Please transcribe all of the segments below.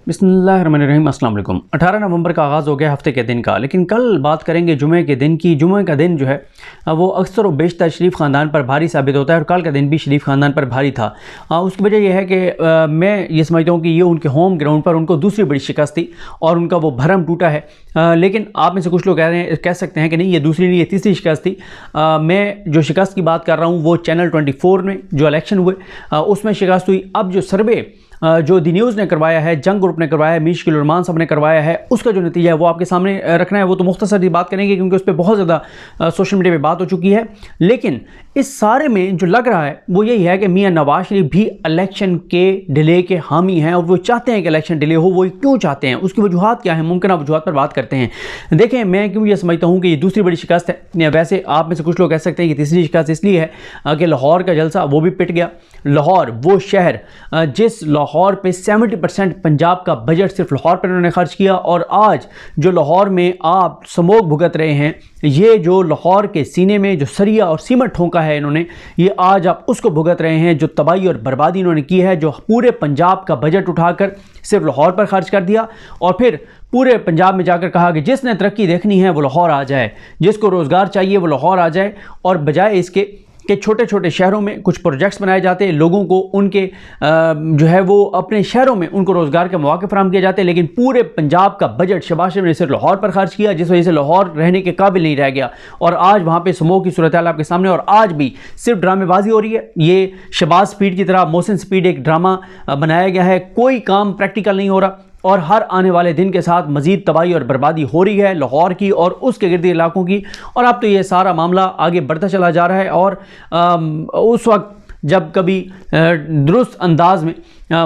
बिस्मिल्लाहिर्रहमानिर्रहीम, अस्सलाम वालेकुम। 18 नवंबर का आगाज़ हो गया हफ्ते के दिन का, लेकिन कल बात करेंगे जुमे के दिन की। जुमे का दिन जो है वो अक्सर व बेशतर शरीफ ख़ानदान पर भारी साबित होता है और कल का दिन भी शरीफ ख़ानदान पर भारी था। उसकी वजह यह है कि मैं ये समझता हूँ कि ये उनके होम ग्राउंड पर उनको दूसरी बड़ी शिकस्त थी और उनका वो भरम टूटा है। लेकिन आप में से कुछ लोग कह सकते हैं कि नहीं, ये दूसरी नहीं, ये तीसरी शिकस्त थी। मैं जो शिकस्त की बात कर रहा हूँ वो चैनल 24 में जो इलेक्शन हुए उसमें शिकस्त हुई। अब जो सर्वे जो दी न्यूज़ ने करवाया है, जंग ग्रुप ने करवाया है, मीशकिल रहमान साहब ने करवाया है, उसका जो नतीजा है वो आपके सामने रखना है। वो तो मुख्तसर सी बात करेंगे क्योंकि उस पर बहुत ज़्यादा सोशल मीडिया पे बात हो चुकी है। लेकिन इस सारे में जो लग रहा है वो यही है कि मियां नवाज शरीफ भी इलेक्शन के डिले के हामी हैं और वो चाहते हैं कि इलेक्शन डिले हो। वो क्यों चाहते हैं, उसकी वजूहत क्या है, मुमकिन वजूहत पर बात करते हैं। देखें, मैं क्यों ये समझता हूँ कि ये दूसरी बड़ी शिकस्त है। वैसे आप में से कुछ लोग कह सकते हैं कि तीसरी शिकस्त इसलिए है कि लाहौर का जलसा वो भी पिट गया। लाहौर वो शहर जिस लाहौर पे 70% पंजाब का बजट सिर्फ लाहौर पर उन्होंने खर्च किया, और आज जो लाहौर में आप स्मोक भुगत रहे हैं, ये जो लाहौर के सीने में जो सरिया और सीमेंट ठोंका है इन्होंने, ये आज आप उसको भुगत रहे हैं। जो तबाही और बर्बादी इन्होंने की है, जो पूरे पंजाब का बजट उठाकर सिर्फ लाहौर पर खर्च कर दिया और फिर पूरे पंजाब में जाकर कहा कि जिसने तरक्की देखनी है वो लाहौर आ जाए, जिसको रोज़गार चाहिए वो लाहौर आ जाए। और बजाय इसके कि छोटे छोटे शहरों में कुछ प्रोजेक्ट्स बनाए जाते, लोगों को उनके जो है वो अपने शहरों में उनको रोज़गार के मौके फराहम किए जाते, लेकिन पूरे पंजाब का बजट शहबाज शरीफ ने सिर्फ लाहौर पर खर्च किया, जिस वजह से लाहौर रहने के काबिल नहीं रह गया। और आज वहाँ पे स्मोक की सूरत हाल आपके सामने, और आज भी सिर्फ ड्रामेबाजी हो रही है। ये शहबाज स्पीड की तरह मोहसिन स्पीड एक ड्रामा बनाया गया है, कोई काम प्रैक्टिकल नहीं हो रहा और हर आने वाले दिन के साथ मज़ीद तबाही और बर्बादी हो रही है लाहौर की और उसके गिर्द इलाकों की। और अब तो ये सारा मामला आगे बढ़ता चला जा रहा है और उस वक्त जब कभी दुरुस्त अंदाज में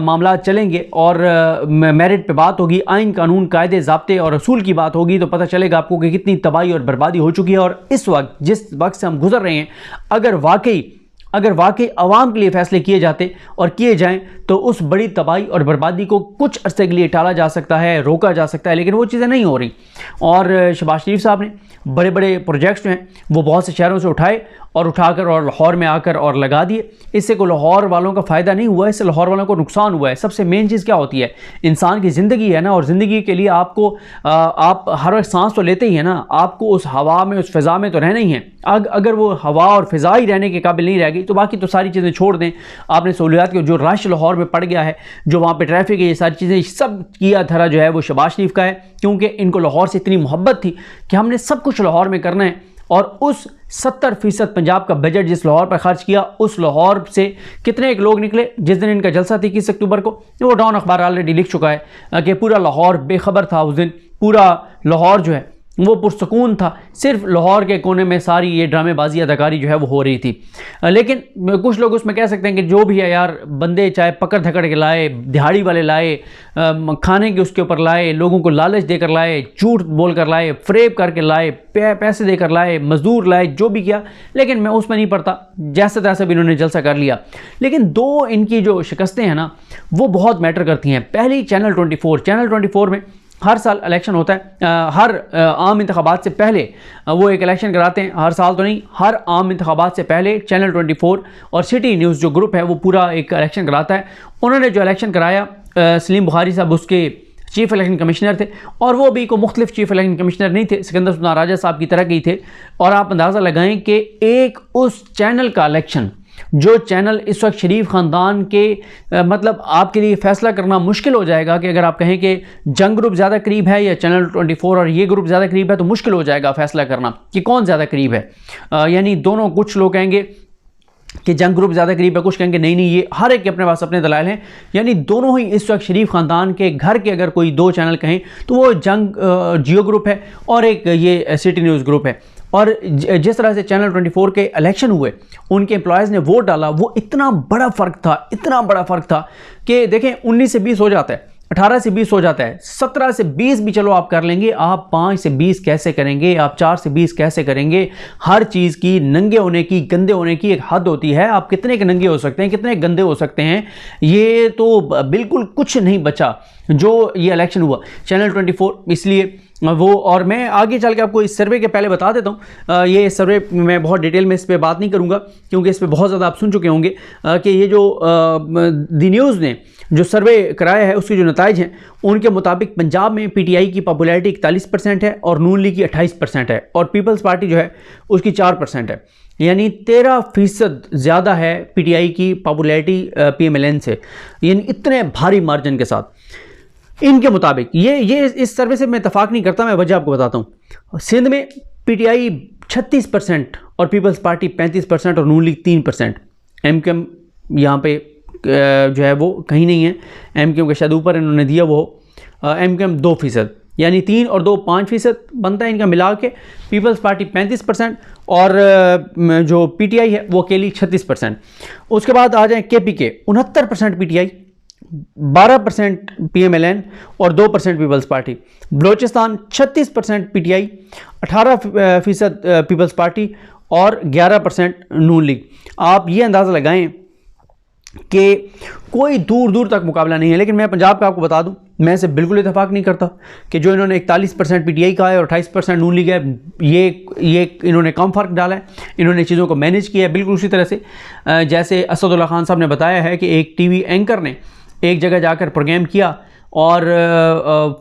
मामला चलेंगे और मेरिट पे बात होगी, आइन कानून कायदे ज़ाब्ते और असूल की बात होगी, तो पता चलेगा आपको कि कितनी तबाही और बर्बादी हो चुकी है। और इस वक्त जिस वक्त से हम गुजर रहे हैं, अगर वाकई आवाम के लिए फ़ैसले किए जाते और किए जाएं तो उस बड़ी तबाही और बर्बादी को कुछ अरसे के लिए टाला जा सकता है, रोका जा सकता है, लेकिन वो चीज़ें नहीं हो रही। और शहबाज शरीफ साहब ने बड़े बड़े प्रोजेक्ट्स जो हैं वो बहुत से शहरों से उठाए और उठाकर और लाहौर में आकर और लगा दिए। इससे को लाहौर वालों का फ़ायदा नहीं हुआ, इससे लाहौर वालों को नुकसान हुआ है। सबसे मेन चीज़ क्या होती है, इंसान की ज़िंदगी है ना, और ज़िंदगी के लिए आपको आप हर वक्त सांस तो लेते ही है ना, आपको उस हवा में, उस फ़िज़ा में तो रहना ही है। अगर वो हवा और फ़िज़ा ही रहने के काबिल नहीं रहेगी तो बाकी तो सारी चीज़ें छोड़ दें। आपने सहूलियात की जो रश लाहौर में पड़ गया है, जो वहाँ पर ट्रैफिक है, ये सारी चीज़ें सब किया धरा जो है वो शहबाज शरीफ का है, क्योंकि इनको लाहौर से इतनी मोहब्बत थी कि हमने सब कुछ लाहौर में करना है। और उस 70% पंजाब का बजट जिस लाहौर पर खर्च किया, उस लाहौर से कितने एक लोग निकले जिस दिन इनका जलसा थी 21 अक्टूबर को। वो डॉन अखबार ऑलरेडी लिख चुका है कि पूरा लाहौर बेखबर था उस दिन, पूरा लाहौर जो है वो पुरसकून था, सिर्फ लाहौर के कोने में सारी ये ड्रामेबाजी अदाकारी जो है वो हो रही थी। लेकिन कुछ लोग उसमें कह सकते हैं कि जो भी है यार, बंदे चाहे पकड़ धकड़ के लाए, दिहाड़ी वाले लाए, खाने के उसके ऊपर लाए, लोगों को लालच देकर लाए, झूठ बोल कर लाए, फ्रेब करके लाए, पैसे देकर लाए, मजदूर लाए, जो भी किया, लेकिन मैं उसमें नहीं पड़ता, जैसे तैसे भी इन्होंने जलसा कर लिया। लेकिन दो इनकी जो शिकस्तें हैं ना वो बहुत मैटर करती हैं। पहली चैनल 24 में हर साल इलेक्शन होता है, हर आम इंतखाबात से पहले वो एक इलेक्शन कराते हैं, हर साल तो नहीं, हर आम इंतखाबात से पहले चैनल 24 और सिटी न्यूज़ जो ग्रुप है वो पूरा एक इलेक्शन कराता है। उन्होंने जो इलेक्शन कराया, सलीम बुखारी साहब उसके चीफ इलेक्शन कमिश्नर थे, और वो भी को मुख्तलिफ चीफ इलेक्शन कमिश्नर नहीं थे, सिकंदर सुल्तान राजा साहब की तरह के ही थे। और आप अंदाज़ा लगाएं कि एक उस चैनल का इलेक्शन, जो चैनल इस वक्त शरीफ ख़ानदान के मतलब आपके लिए फ़ैसला करना मुश्किल हो जाएगा कि अगर आप कहें कि जंग ग्रुप ज़्यादा करीब है या चैनल 24 और ये ग्रुप ज़्यादा करीब है, तो मुश्किल हो जाएगा फ़ैसला करना कि कौन ज़्यादा करीब है। यानी दोनों, कुछ लोग कहेंगे कि जंग ग्रुप ज़्यादा करीब है, कुछ कहेंगे नहीं, ये हर एक के अपने पास अपने दलाइल हैं। यानी दोनों ही इस वक्त शरीफ ख़ानदान के घर के अगर कोई दो चैनल कहें तो वो जंग जियो ग्रुप है और एक ये सिटी न्यूज़ ग्रुप है। और जिस तरह से चैनल 24 के इलेक्शन हुए, उनके एम्प्लॉयज़ ने वोट डाला, वो इतना बड़ा फ़र्क था कि देखें 19 से 20 हो जाता है, 18 से 20 हो जाता है, 17 से 20 भी चलो आप कर लेंगे, आप 5 से 20 कैसे करेंगे, आप 4 से 20 कैसे करेंगे। हर चीज़ की नंगे होने की, गंदे होने की एक हद होती है। आप कितने के नंगे हो सकते हैं, कितने गंदे हो सकते हैं, ये तो बिल्कुल कुछ नहीं बचा जो ये इलेक्शन हुआ। चैनल 24 इसलिए वो, और मैं आगे चल के आपको इस सर्वे के पहले बता देता हूँ। ये सर्वे मैं बहुत डिटेल में इस पर बात नहीं करूँगा क्योंकि इस पर बहुत ज़्यादा आप सुन चुके होंगे कि ये जो दी न्यूज़ ने जो सर्वे कराया है उसके जो नताइज हैं उनके मुताबिक पंजाब में पीटीआई की पॉपुलैरिटी 41% है और नून लीग की 28% है और पीपल्स पार्टी जो है उसकी 4% है, यानी 13% ज़्यादा है पीटीआई की पॉपुलैरिटी पीएमएलएन से, यानी इतने भारी मार्जिन के साथ इनके मुताबिक। ये इस सर्वे से मैं इत्तेफाक नहीं करता, मैं वजह आपको बताता हूँ। सिंध में पीटीआई 36% और पीपल्स पार्टी 35% और नून लीग 3%। एमक्यूएम यहाँ पे जो है वो कहीं नहीं है, एमक्यूएम के शायद ऊपर इन्होंने दिया वो एमक्यूएम 2%, यानी 3 और 2 5% बनता है इनका मिला के। पीपल्स पार्टी 35% और जो पीटीआई है वो अकेली 36%। उसके बाद आ जाए केपीके 69% पीटीआई, 12% पीएमएलएन और 2% Peoples Party. Balochistan 36% PTI, 18% Peoples Party और 11% नून लीग। आप ये अंदाज़ा लगाएं कि कोई दूर दूर तक मुकाबला नहीं है। लेकिन मैं पंजाब का आपको बता दूं, मैं इसे बिल्कुल इत्तेफाक नहीं करता कि जो इन्होंने 41% पीटीआई का है और 28% नून लीग है, ये इन्होंने कम फ़र्क डाला है, इन्होंने चीज़ों को मैनेज किया है बिल्कुल उसी तरह से जैसे असदुल्ला खान साहब ने बताया है कि एक टीवी एंकर ने एक जगह जाकर प्रोग्राम किया और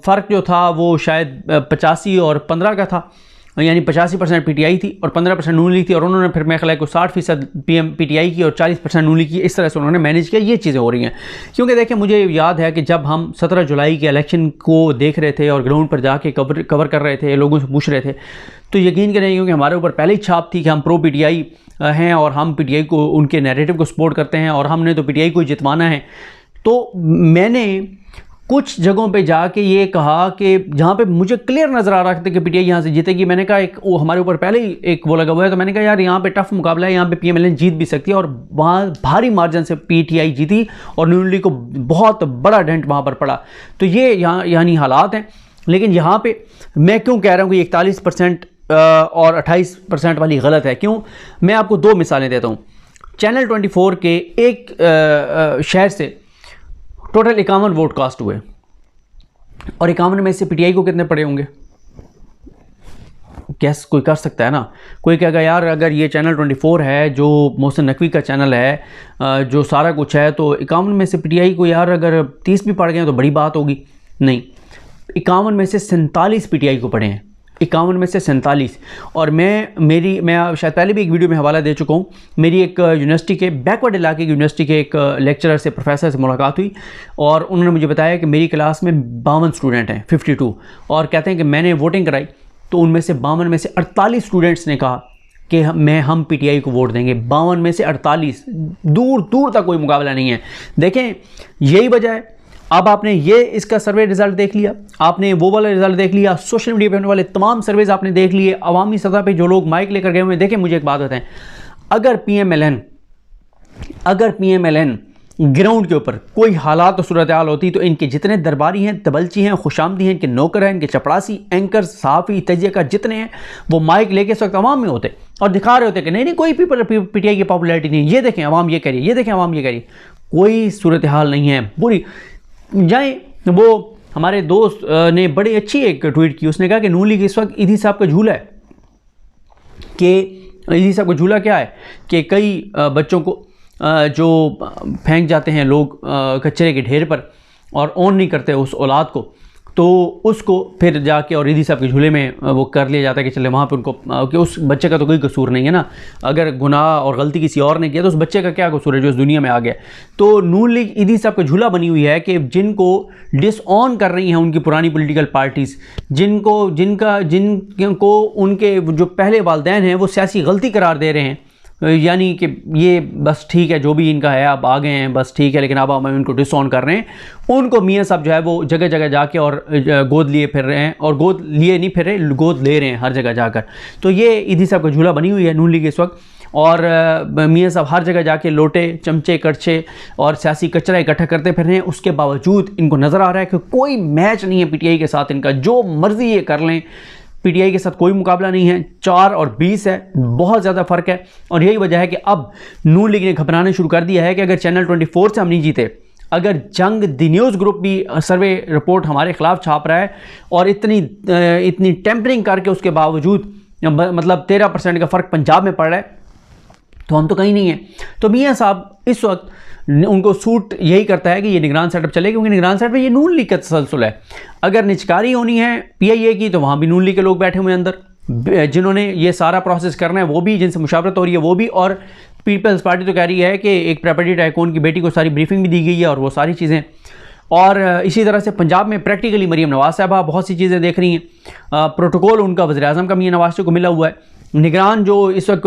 फ़र्क जो था वो शायद 85 और 15 का था, यानी 85% पीटीआई थी और 15% नून लीग थी, और उन्होंने फिर मैं ख्याल को 60% पीटीआई की और 40% नून लीग की, इस तरह से उन्होंने मैनेज किया। ये चीज़ें हो रही हैं क्योंकि देखिए मुझे याद है कि जब हम 17 जुलाई के इलेक्शन को देख रहे थे और ग्राउंड पर जाके कवर कर रहे थे, लोगों से पूछ रहे थे, तो यकीन करें क्योंकि हमारे ऊपर पहले ही छाप थी कि हम प्रो पीटीआई हैं और हम पीटीआई को, उनके नैरेटिव को सपोर्ट करते हैं और हमने तो पीटीआई को जितवाना है। तो मैंने कुछ जगहों पे जाके ये कहा कि जहाँ पे मुझे क्लियर नज़र आ रहा था कि पीटीआई यहाँ से जीतेगी, मैंने कहा एक वो हमारे ऊपर पहले ही एक वो लगा हुआ है, तो मैंने कहा यार यहाँ पे टफ मुकाबला है, यहाँ पे पीएमएलएन जीत भी सकती है, और वहाँ भारी मार्जिन से पीटीआई जीती और नून लीग को बहुत बड़ा डेंट वहाँ पर पड़ा। तो ये यहाँ यानी हालात हैं। लेकिन यहाँ पर मैं क्यों कह रहा हूँ कि 41% और 28% वाली गलत है, क्यों? मैं आपको 2 मिसालें देता हूँ। चैनल 24 के एक शहर से टोटल 51 वोट कास्ट हुए और 51 में से पीटीआई को कितने पड़े होंगे? गैस कोई कर सकता है ना? कोई कहेगा यार अगर ये चैनल 24 है जो मोहसिन नकवी का चैनल है, जो सारा कुछ है, तो 51 में से पीटीआई को यार अगर 30 भी पड़ गए तो बड़ी बात होगी। नहीं, 51 में से 47 पीटीआई को पड़े हैं, 51 में से 47। और मैं शायद पहले भी एक वीडियो में हवाला दे चुका हूँ, मेरी एक यूनिवर्सिटी के बैकवर्ड इलाके की यूनिवर्सिटी के एक लेक्चरर से, प्रोफेसर से मुलाकात हुई और उन्होंने मुझे बताया कि मेरी क्लास में 52 स्टूडेंट हैं, 52, और कहते हैं कि मैंने वोटिंग कराई तो उनमें से 52 में से 48 स्टूडेंट्स ने कहा कि हम पीटीआई को वोट देंगे। 52 में से 48, दूर दूर तक कोई मुकाबला नहीं है। देखें यही वजह है। अब आपने ये इसका सर्वे रिजल्ट देख लिया, आपने वो वाला रिजल्ट देख लिया, सोशल मीडिया पे होने वाले तमाम सर्वेज आपने देख लिए, अवामी सतह पे जो लोग माइक लेकर गए हुए हैं। देखें मुझे एक बात बताएं, अगर पीएमएलएन ग्राउंड के ऊपर कोई हालात और सूरत हाल होती तो इनके जितने दरबारी हैं, तबलची हैं, खुशामदी हैं, इनके नौकर हैं, इनके चपड़ासी, एंकर, सहाफ़ी, तजिया जितने हैं, वो माइक लेके इस वक्त अवाम में होते और दिखा रहे होते कि नहीं कोई पीटीआई की पॉपुलैरिटी नहीं, ये देखें अवाम ये कह रही है, ये देखें अवाम ये कह रही है। कोई सूरत हाल नहीं है बुरी। जाए वो हमारे दोस्त ने बड़ी अच्छी एक ट्वीट की, उसने कहा कि नून लीग इस वक्त ईदी साहब का झूला है। कि ईदी साहब का झूला क्या है कि कई बच्चों को जो फेंक जाते हैं लोग कचरे के ढेर पर और ऑन नहीं करते उस औलाद को, तो उसको फिर जाके और ईदी साहब के झूले में वो कर लिया जाता है कि चले वहाँ पे उनको, कि उस बच्चे का तो कोई कसूर नहीं है ना, अगर गुनाह और गलती किसी और ने किया तो उस बच्चे का क्या कसूर है जो इस दुनिया में आ गया। तो नून लीग ईदी साहब का झूला बनी हुई है कि जिनको डिसऑन कर रही हैं उनकी पुरानी पॉलिटिकल पार्टीज़, जिनको उनके जो पहले वालिदैन हैं वो सियासी गलती करार दे रहे हैं, यानी कि ये बस ठीक है जो भी इनका है, अब आ गए हैं बस ठीक है, लेकिन अब हम इनको डिसऑन कर रहे हैं। उनको मियाँ साहब जो है वो जगह जगह जाके और गोद लिए फिर रहे हैं, और गोद लिए नहीं फिर रहे, गोद ले रहे हैं हर जगह जाकर। तो ये ईदी साहब का झूला बनी हुई है नून लीग इस वक्त, और मियाँ साहब हर जगह जाके लोटे, चमचे, कड़छे और सियासी कचरा इकट्ठा करते फिर रहे हैं। उसके बावजूद इनको नज़र आ रहा है कि कोई मैच नहीं है पीटीआई के साथ, इनका जो मर्ज़ी ये कर लें, पीटीआई के साथ कोई मुकाबला नहीं है। 4 और 20 है, बहुत ज़्यादा फ़र्क है। और यही वजह है कि अब नून लीग ने घबराना शुरू कर दिया है कि अगर चैनल 24 से हम नहीं जीते, अगर जंग द न्यूज़ ग्रुप भी सर्वे रिपोर्ट हमारे ख़िलाफ़ छाप रहा है और इतनी टेम्परिंग करके उसके बावजूद मतलब 13% का फ़र्क पंजाब में पड़ रहा है, तो हम तो कहीं नहीं हैं। तो मियाँ साहब इस वक्त उनको सूट यही करता है कि ये निगरान सेटअप चले, क्योंकि निगरान सेटअप में ये नून लीग का तसलसल है। अगर निचकारी होनी है PIA की तो वहाँ भी नून लीग के लोग बैठे हुए हैं अंदर, जिन्होंने ये सारा प्रोसेस करना है वो भी, जिनसे मुशावरत हो रही है वो भी, और पीपल्स पार्टी तो कह रही है कि एक प्रॉपर्टी टाइकून की बेटी को सारी ब्रीफिंग भी दी गई है और वो सारी चीज़ें। और इसी तरह से पंजाब में प्रैक्टिकली मरीम नवाज़ साहबा बहुत सी चीज़ें देख रही हैं। प्रोटोकॉल उनका वज़ीर-ए-आज़म का मियां नवाज़ को मिला हुआ है। निगरान जो इस वक्त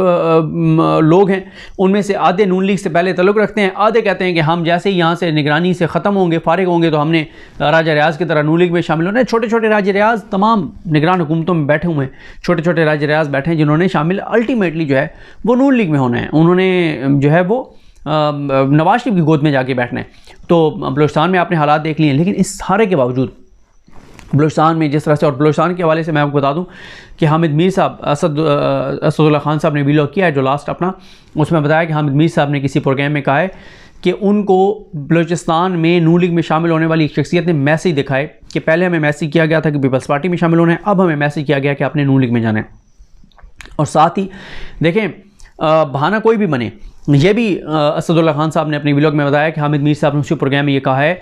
लोग हैं उनमें से आधे नून लीग से पहले तल्लुक़ रखते हैं, आधे कहते हैं कि हम जैसे ही यहाँ से निगरानी से ख़त्म होंगे, फारिग होंगे, तो हमने राजा रियाज़ की तरह नून लीग में शामिल होना है। छोटे छोटे राजा रियाज़ तमाम निगरान हुकूमतों में बैठे हुए हैं, छोटे छोटे राजा रियाज़ बैठे हैं जिन्होंने शामिल अल्टीमेटली जो है वो नून लीग में होना है। उन्होंने जो है वो नवाज शरीफ की गोद में जाके बैठना है। तो बलूचिस्तान में आपने हालात देख लिए हैं, लेकिन इस सारे के बावजूद बलूचिस्तान में जिस तरह से, और बलूचिस्तान के हवाले से मैं आपको बता दूं कि हामिद मीर साहब, असदुल्ला खान साहब ने वीडियो किया है जो लास्ट अपना, उसमें बताया कि हामिद मीर साहब ने किसी प्रोग्राम में कहा है कि उनको बलूचिस्तान में नून लीग में शामिल होने वाली एक शख्सियत ने मैसेज दिखाए कि पहले हमें मैसेज किया गया था कि पीपल्स पार्टी में शामिल होना है, अब हमें मैसेज किया गया कि आपने नून लीग में जाना है। और साथ ही देखें, बहाना कोई भी बने, ये भी असदुल्ला खान साहब ने अपने व्लॉग में बताया कि हामिद मीर साहब ने उसी प्रोग्राम में ये कहा है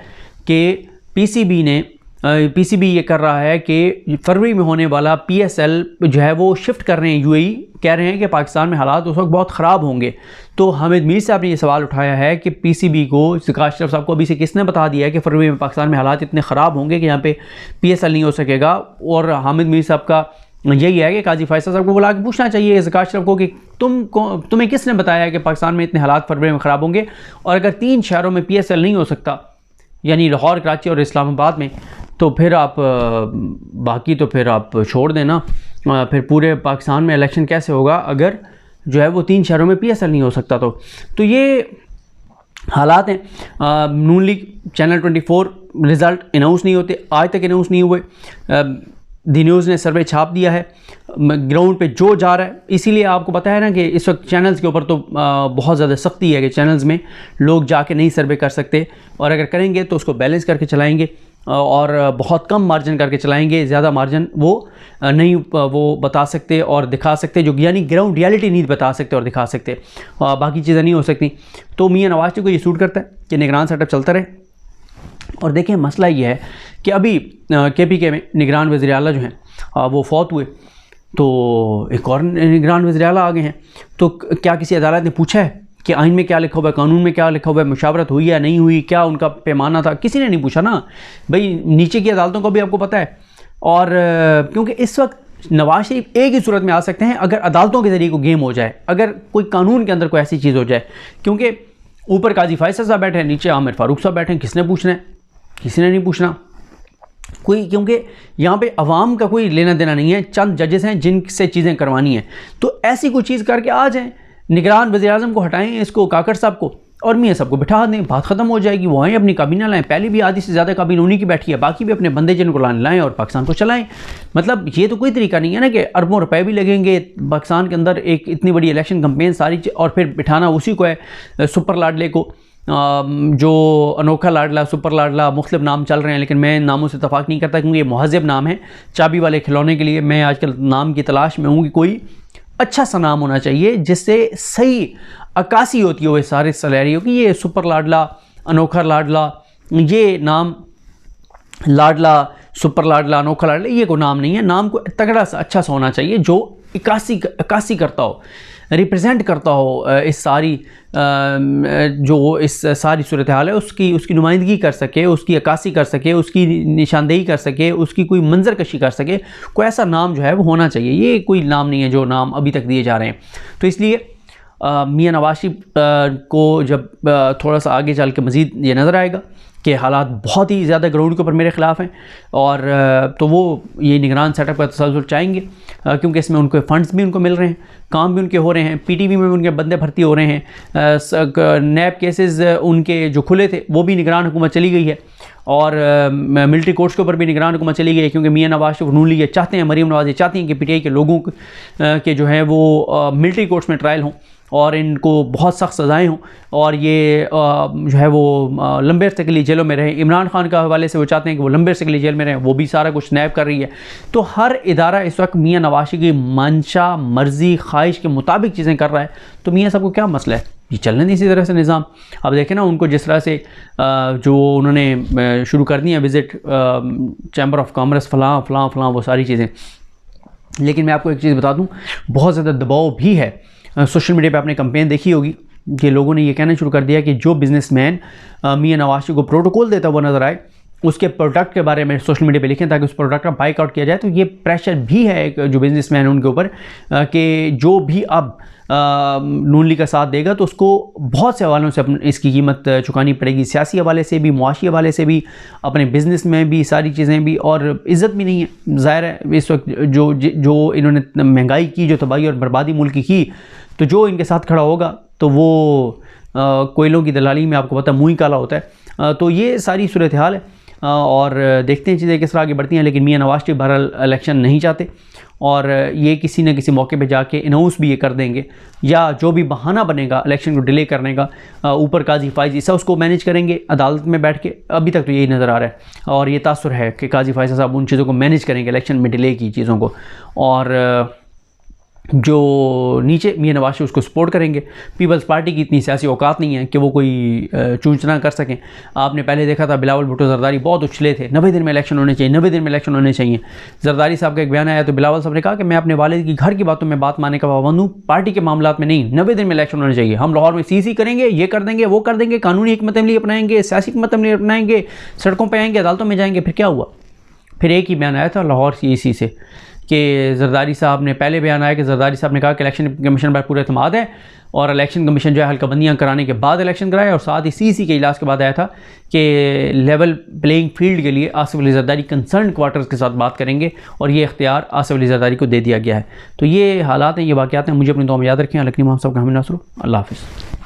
कि PCB ये कर रहा है कि फरवरी में होने वाला PSL जो है वो शिफ्ट कर रहे हैं UAE, कह रहे हैं कि पाकिस्तान में हालात उस वक्त बहुत ख़राब होंगे। तो हामिद मीर साहब ने ये सवाल उठाया है कि PCB को, ज़कात अशरफ साहब को अभी से किसने बता दिया है कि फरवरी में पाकिस्तान में हालात इतने ख़राब होंगे कि यहाँ पे PSL नहीं हो सकेगा। और हामिद मीर साहब का यही है कि काजी फैसल साहब को बुला के पूछना चाहिए ज़कात अशरफ को कि तुम्हें किसने बताया है कि पाकिस्तान में इतने हालात फरवरी में ख़राब होंगे, और अगर 3 शहरों में PSL नहीं हो सकता, यानी लाहौर, कराची और इस्लामाबाद में, तो फिर आप बाकी तो फिर आप छोड़ देना, फिर पूरे पाकिस्तान में इलेक्शन कैसे होगा अगर जो है वो 3 शहरों में PSL नहीं हो सकता। तो ये हालात हैं। नून लीग चैनल 24 रिज़ल्ट अनाउंस नहीं होते, आज तक अनाउंस नहीं हुए। दी न्यूज़ ने सर्वे छाप दिया है, ग्राउंड पे जो जा रहा है, इसीलिए आपको पता है ना कि इस वक्त चैनल्स के ऊपर तो बहुत ज़्यादा सख्ती है कि चैनल्स में लोग जाके नहीं सर्वे कर सकते, और अगर करेंगे तो उसको बैलेंस करके चलाएंगे और बहुत कम मार्जिन करके चलाएंगे, ज़्यादा मार्जिन वो नहीं वो बता सकते और दिखा सकते, जो यानी ग्राउंड रियलिटी नहीं बता सकते और दिखा सकते, बाकी चीज़ें नहीं हो सकती। तो मियां नवाज शरीफ को ये सूट करता है कि निगरान सेटअप चलता रहे। और देखें, मसला ये है कि अभी KPK में निगरान वज़ीर आला जो हैं वो फौत हुए, तो एक और निगरान वज़ीर आला आ गए हैं। तो क्या किसी अदालत ने पूछा है कि आइन में क्या लिखा हुआ है, कानून में क्या लिखा हुआ है, मुशावरत हुई या नहीं हुई, क्या उनका पैमाना था? किसी ने नहीं पूछा ना भाई, नीचे की अदालतों को भी आपको पता है। और क्योंकि इस वक्त नवाज शरीफ एक ही सूरत में आ सकते हैं अगर अदालतों के ज़रिए को गेम हो जाए, अगर कोई कानून के अंदर कोई ऐसी चीज़ हो जाए, क्योंकि ऊपर काजी फैसल साहब बैठे हैं, नीचे आमिर फारूक साहब बैठे हैं, किसने पूछना है? किसी ने नहीं पूछना कोई, क्योंकि यहाँ पे अवाम का कोई लेना देना नहीं है, चंद जजेस हैं जिनसे चीज़ें करवानी हैं। तो ऐसी कोई चीज़ करके आ जाएँ, निगरान वज़ीर-ए-आज़म को हटाएं, इसको काकड़ साहब को, और मियाँ साहब को बिठा दें, बात ख़त्म हो जाएगी। वो आएँ, अपनी काबीना लाएँ, पहले भी आधी से ज़्यादा काबीना उन्हीं की बैठी है, बाकी भी अपने बंदे जिनको लाएँ और पाकिस्तान को चलाएँ। मतलब ये तो कोई तरीका नहीं है ना कि अरबों रुपए भी लगेंगे पाकिस्तान के अंदर, एक इतनी बड़ी इलेक्शन कंपेन सारी, और फिर बिठाना उसी को है, सुपर लाडले को, जो अनोखा लाडला, सुपर लाडला, मुख्तलिफ नाम चल रहे हैं, लेकिन मैं नामों से इत्तफाक नहीं करता क्योंकि ये महज़ब नाम है चाबी वाले खिलौने के लिए। मैं आजकल नाम की तलाश में हूँ कि कोई अच्छा सा नाम होना चाहिए जिससे सही अक्कासी होती हो, सारे सलैरियों की। ये सुपर लाडला, अनोखा लाडला, ये नाम लाडला, सुपर लाडला, अनोखा लाडला, ये कोई नाम नहीं है। नाम को तगड़ा सा अच्छा सा होना चाहिए जो अक्कासी करता हो, रिप्रेजेंट करता हो इस सारी जो इस सारी सूरत हाल है उसकी नुमाइंदगी कर सके, उसकी अक्कासी कर सके, उसकी निशानदेही कर सके, उसकी कोई मंजर कशी कर सके। कोई ऐसा नाम जो है वो होना चाहिए। ये कोई नाम नहीं है जो नाम अभी तक दिए जा रहे हैं। तो इसलिए मियां नवाज शरीफ को जब थोड़ा सा आगे चल के मज़ीद ये नज़र आएगा कि हालात बहुत ही ज़्यादा ग्राउंड के ऊपर मेरे ख़िलाफ़ हैं, और तो वो ये निगरान सेटअप का तसल्सल चाहेंगे, क्योंकि इसमें उनको फ़ंड्स भी उनको मिल रहे हैं, काम भी उनके हो रहे हैं, पीटीवी में भी उनके बंदे भर्ती हो रहे हैं, नैब केसेस उनके जो खुले थे वो भी निगरान हुकूमत चली गई है, और मिलिट्री कोर्ट्स के ऊपर भी निगरान हुकूमत चली गई है, क्योंकि मियां नवाज शरीफ नून लीग चाहते हैं, मरीम नवाज ये चाहती हैं कि पीटीआई के लोगों के जो हैं वो मिलिट्री कोर्ट्स में ट्रायल हों और इनको बहुत सख्त सज़ाएँ हों, और ये जो है वो लंबे अरसे के लिए जेलों में रहें। इमरान खान का हवाले से वो चाहते हैं कि वो लंबे अरसे के लिए जेल में रहें, वो भी सारा कुछ नैब कर रही है। तो हर इदारा इस वक्त मियां नवाज शरीफ की मंशा, मर्ज़ी, ख्वाहिश के मुताबिक चीज़ें कर रहा है। तो मियां साहब को क्या मसला है, ये चलने नहीं इसी तरह से निज़ाम। अब देखें ना, उनको जिस तरह से जो उन्होंने शुरू कर दी है विज़िट चैम्बर ऑफ कॉमर्स, फ़लाँ वो सारी चीज़ें। लेकिन मैं आपको एक चीज़ बता दूँ, बहुत ज़्यादा दबाव भी है। सोशल मीडिया पे आपने कैंपेन देखी होगी कि लोगों ने ये कहना शुरू कर दिया कि जो बिज़नेसमैन मियां नवाज शरीफ को प्रोटोकॉल देता हुआ नज़र आए, उसके प्रोडक्ट के बारे में सोशल मीडिया पे लिखें ताकि उस प्रोडक्ट का बाइकआउट किया जाए। तो ये प्रेशर भी है एक जो बिज़नेसमैन है उनके ऊपर कि जो भी अब नून लीग का साथ देगा तो उसको बहुत से हवालों से इसकी कीमत चुकानी पड़ेगी, सियासी हवाले से भी, मुआशी हवाले से भी, अपने बिज़नेस में भी, सारी चीज़ें भी, और इज़्ज़त भी नहीं है। ज़ाहिर है इस वक्त जो इन्होंने महंगाई की, जो तबाही और बर्बादी मुल्क की, तो जो इनके साथ खड़ा होगा तो वो कोयलों की दलाली में आपको पता मुँह ही काला होता है। तो ये सारी सूरत हाल है, और देखते हैं चीज़ें किस तरह आगे बढ़ती हैं। लेकिन मियां नवाज शरीफ बहरहाल इलेक्शन नहीं चाहते, और ये किसी न किसी मौके पे जाके अनाउंस भी ये कर देंगे, या जो भी बहाना बनेगा इलेक्शन को डिले करने का, ऊपर काजी फाइज ईसा उसको मैनेज करेंगे अदालत में बैठ के। अभी तक तो यही नज़र आ रहा है, और ये तासुर है कि काजी फाइज साहब उन चीज़ों को मैनेज करेंगे, इलेक्शन में डिले की चीज़ों को, और जो नीचे मियां नवाज शरीफ उसको सपोर्ट करेंगे। पीपल्स पार्टी की इतनी सियासी औकात नहीं है कि वो कोई चूंचना कर सकें। आपने पहले देखा था बिलावल भुट्टो जरदारी बहुत उछले थे, 90 दिन में इलेक्शन होने चाहिए, 90 दिन में इलेक्शन होने चाहिए। जरदारी साहब का एक बयान आया तो बिलावल साहब ने कहा कि मैं अपने वालिद की घर की बातों में बात मानने का पाबंद हूँ, पार्टी के मामलात में नहीं। 90 दिन में इलेक्शन होने चाहिए, हम लाहौर में सीसी करेंगे, ये कर देंगे, वो कर देंगे, कानूनी हिकमत अमली अपनाएंगे, सियासी हिकमत अमली अपनाएंगे, सड़कों पर आएंगे, अदालतों में जाएंगे। फिर क्या हुआ? फिर एक ही बयान आया था लाहौर सीसी से कि जरदारी साहब ने, पहले बयान आया कि जरदारी साहब ने कहा कि इलेक्शन कमीशन पर पूरा एतमाद है, और इलेक्शन कमीशन जो है हल्काबंदियाँ कराने के बाद इलेक्शन कराए, और साथ ही सीसी के इजलास के बाद आया था कि लेवल प्लेइंग फील्ड के लिए आसिफ अली जरदारी कंसर्न क्वार्टर्स के साथ बात करेंगे, और ये इख्तियार आसिफ अली जरदारी को दे दिया गया है। तो ये हालात हैं, ये वाक़यात हैं। मुझे अपनी दुआ में याद रखें। लखनी मोहम्मद साहब का हमें नसरो। अल्लाह हाफ़िज़।